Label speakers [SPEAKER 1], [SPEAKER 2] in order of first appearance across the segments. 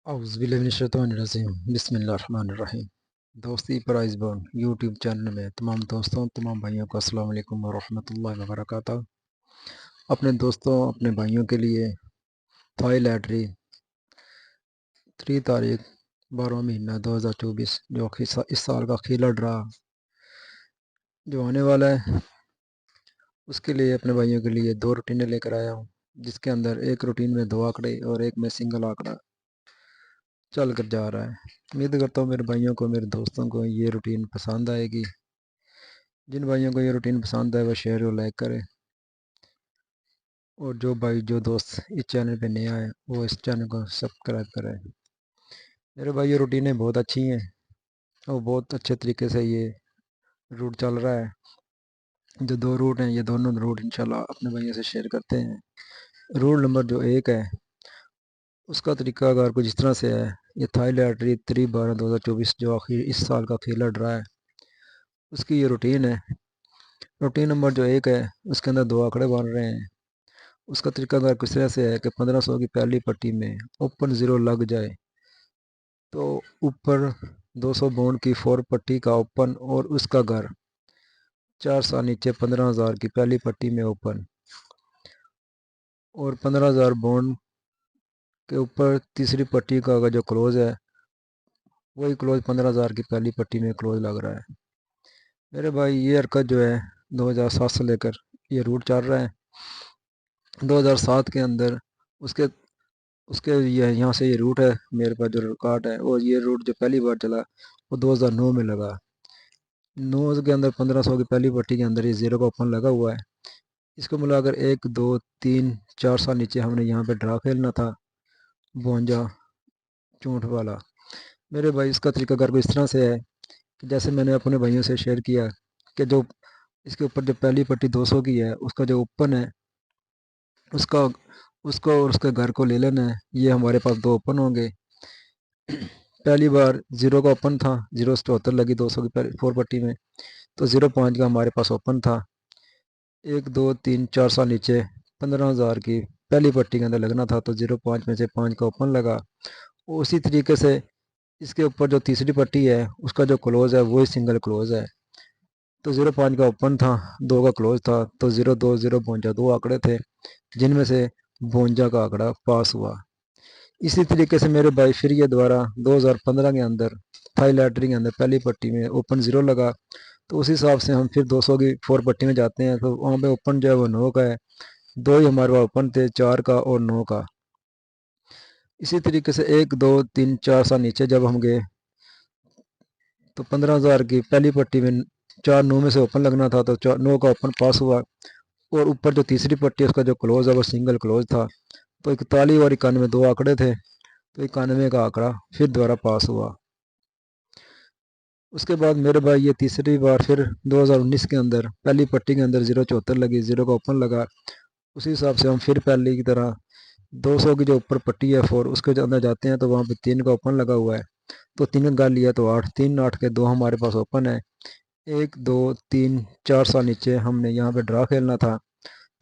[SPEAKER 1] اعوذ باللہ من الشیطان الرجیم بسم اللہ الرحمن الرحیم۔ دوستی پرائز بون یوٹیوب چینل میں تمام دوستوں تمام بھائیوں کو السلام علیکم ورحمۃ اللہ وبرکاتہ۔ اپنے دوستوں اپنے بھائیوں کے لیے تھائی لاٹری 3 تاریخ 12واں مہینہ 2024 جو اس سال کا کھیلا ڈرا جو آنے والا ہے، اس کے لیے اپنے بھائیوں کے لیے 2 روٹینیں لے کر آیا ہوں، جس کے اندر ایک روٹین میں 2 آنکڑے اور ایک میں سنگل آنکڑا چل کر جا رہا ہے۔ امید کرتا ہوں میرے بھائیوں کو میرے دوستوں کو یہ روٹین پسند آئے گی۔ جن بھائیوں کو یہ روٹین پسند آئے وہ شیئر اور لائک کرے، اور جو دوست اس چینل پہ نیا ہے وہ اس چینل کو سبسکرائب کرے۔ میرے بھائی یہ روٹینیں بہت اچھی ہیں اور بہت اچھے طریقے سے یہ روٹ چل رہا ہے۔ جو 2 روٹ ہیں، یہ دونوں روٹ انشاءاللہ اپنے بھائیوں سے شیئر کرتے ہیں۔ رول نمبر جو 1 ہے، اس کا طریقہ اگر کچھ اس طرح سے ہے۔ یہ تھائی لاٹری 3/12/2024 جو آخر اس سال کا کھیلا ڈرا ہے، اس کی یہ روٹین ہے۔ روٹین نمبر جو 1 ہے، اس کے اندر 2 آنکڑے بن رہے ہیں۔ اس کا طریقہ اگر کس طرح سے ہے کہ 1500 کی پہلی پٹی میں اوپن 0 لگ جائے تو اوپر 200 بونڈ کی 4 پٹی کا اوپن اور اس کا گھر 4 سال نیچے 15,000 کی پہلی پٹی میں اوپن، اور 15,000 بونڈ کے اوپر تیسری پٹی کا جو کلوز ہے، وہی کلوز 15,000 کی پہلی پٹی میں کلوز لگ رہا ہے۔ میرے بھائی یہ حرکت جو ہے 2007 سے لے کر یہ روٹ چل رہا ہے۔ 2007 کے اندر اس کے یہاں سے یہ روٹ ہے، میرے پاس جو ریکارڈ ہے، اور یہ روٹ جو پہلی بار چلا وہ 2009 میں لگا۔ 9 کے اندر 1500 کی پہلی پٹی کے اندر یہ 0 کا اوپن لگا ہوا ہے۔ اس کو ملا کر 1 2 3 4 سال نیچے ہم نے یہاں پہ ڈرا کھیلنا تھا، 52 چونٹ والا۔ میرے بھائی اس کا طریقہ کار اس طرح سے ہے کہ جیسے میں نے اپنے بھائیوں سے شیئر کیا کہ جو اس کے اوپر جو پہلی پٹی 200 کی ہے، اس کا جو اوپن ہے اس کو اور اس کے گھر کو لے لینا ہے۔ یہ ہمارے پاس 2 اوپن ہوں گے۔ پہلی بار 0 کا اوپن تھا، 0.74 لگی 200 کی 4 پٹی میں، تو 0.5 کا ہمارے پاس اوپن تھا۔ 1 2 3 4 سال نیچے 15,000 کی پہلی پٹی کے اندر لگنا تھا، تو 0.5 میں سے 5 کا اوپن لگا۔ اسی طریقے سے اس کے اوپر جو تیسری پٹی ہے اس کا جو کلوز ہے وہی سنگل کلوز ہے، تو 0.5 کا اوپن تھا، 2 کا کلوز تھا، تو 0 2 0 52 2 آنکڑے تھے، جن میں سے 52 کا آنکڑا پاس ہوا۔ اسی طریقے سے میرے بھائی پھر یہ دوبارہ 2015 کے اندر تھائی لاٹری کے اندر پہلی پٹی میں اوپن 0 لگا، تو اسی حساب سے ہم پھر 200 کی 4 پٹی میں جاتے ہیں، تو وہاں پہ اوپن جو ہے وہ 9 کا ہے، 2 ہی ہمارے پاس اوپن تھے، 4 کا اور 9 کا۔ اسی طریقے سے 1 2 3 4 سال نیچے جب ہم گئے تو 15,000 کی پہلی پٹی میں 4 9 میں سے اوپن لگنا تھا، تو 9 کا اوپن پاس ہوا، اور اوپر جو تیسری پٹی اس کا جو کلوز ہے وہ سنگل کلوز تھا، تو 41 اور 91 2 آنکڑے تھے، تو 91 کا آنکڑا پھر دوبارہ پاس ہوا۔ اس کے بعد میرے بھائی یہ تیسری بار پھر 2019 کے اندر پہلی پٹی کے اندر 0.74 لگی، 0 کا اوپن لگا۔ اسی حساب سے ہم پھر پہلی کی طرح 200 کی جو اوپر پٹی ہے 4 اس کے اندر جاتے ہیں، تو وہاں پہ 3 کا اوپن لگا ہوا ہے، تو 3 کا گال لیا تو 8 3 8 کے 2 ہمارے پاس اوپن ہے۔ 1 2 3 4 سال نیچے ہم نے یہاں پہ ڈرا کھیلنا تھا،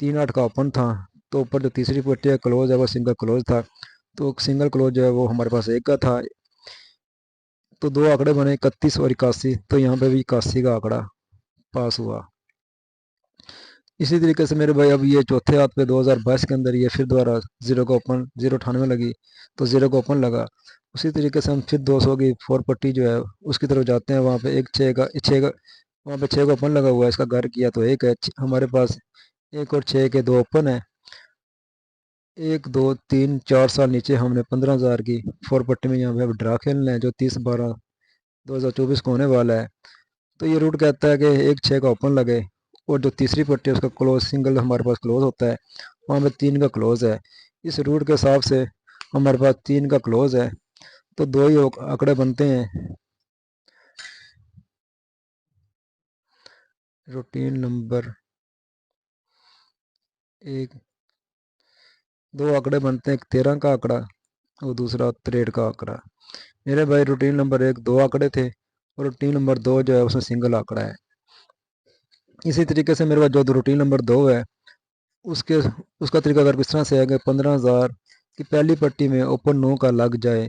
[SPEAKER 1] 3 8 کا اوپن تھا، تو اوپر جو تیسری پٹی ہے کلوز ہے وہ سنگل کلوز تھا، تو سنگل کلوز جو ہے وہ ہمارے پاس 1 کا تھا، تو 2 آنکڑے بنے 31 اور 81، تو یہاں پہ بھی 81 کا آنکڑا پاس ہوا۔ اسی طریقے سے میرے بھائی اب یہ چوتھے ہاتھ پہ 2022 کے اندر یہ پھر دوبارہ 0 کا اوپن 0.98 لگی، تو 0 کا اوپن لگا۔ اسی طریقے سے ہم پھر 200 کی 4 پٹی جو ہے اس کی طرف جاتے ہیں، وہاں پہ 6 کا وہاں پہ 6 کا اوپن لگا ہوا ہے، اس کا گھر کیا تو 1 ہے، ہمارے پاس 1 اور 6 کے 2 اوپن ہیں۔ 1 2 3 4 سال نیچے ہم نے 15,000 کی 4 پٹی میں یہاں پہ ڈرا کھیلنا ہے، جو 30/12/2024 کو ہونے والا ہے۔ تو یہ روٹ کہتا ہے کہ 1 6 کا اوپن لگے، اور جو تیسری پٹی ہے اس کا کلوز سنگل ہمارے پاس کلوز ہوتا ہے، وہاں پہ 3 کا کلوز ہے۔ اس روٹ کے حساب سے ہمارے پاس 3 کا کلوز ہے، تو 2 ہی آنکڑے بنتے ہیں۔ روٹین نمبر 1 2 آنکڑے بنتے ہیں، ایک 13 کا آنکڑا اور دوسرا 63 کا آنکڑا۔ میرے بھائی روٹین نمبر 1 2 آنکڑے تھے، اور روٹین نمبر 2 جو ہے اس میں سنگل آنکڑا ہے۔ اسی طریقے سے میرے پاس جو روٹین نمبر 2 ہے اس کا طریقہ اگر کس طرح سے ہے کہ 15,000 کی پہلی پٹی میں اوپن 9 کا لگ جائے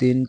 [SPEAKER 1] 3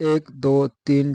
[SPEAKER 1] 1 2 3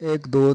[SPEAKER 1] 1 2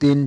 [SPEAKER 1] 3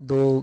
[SPEAKER 1] 2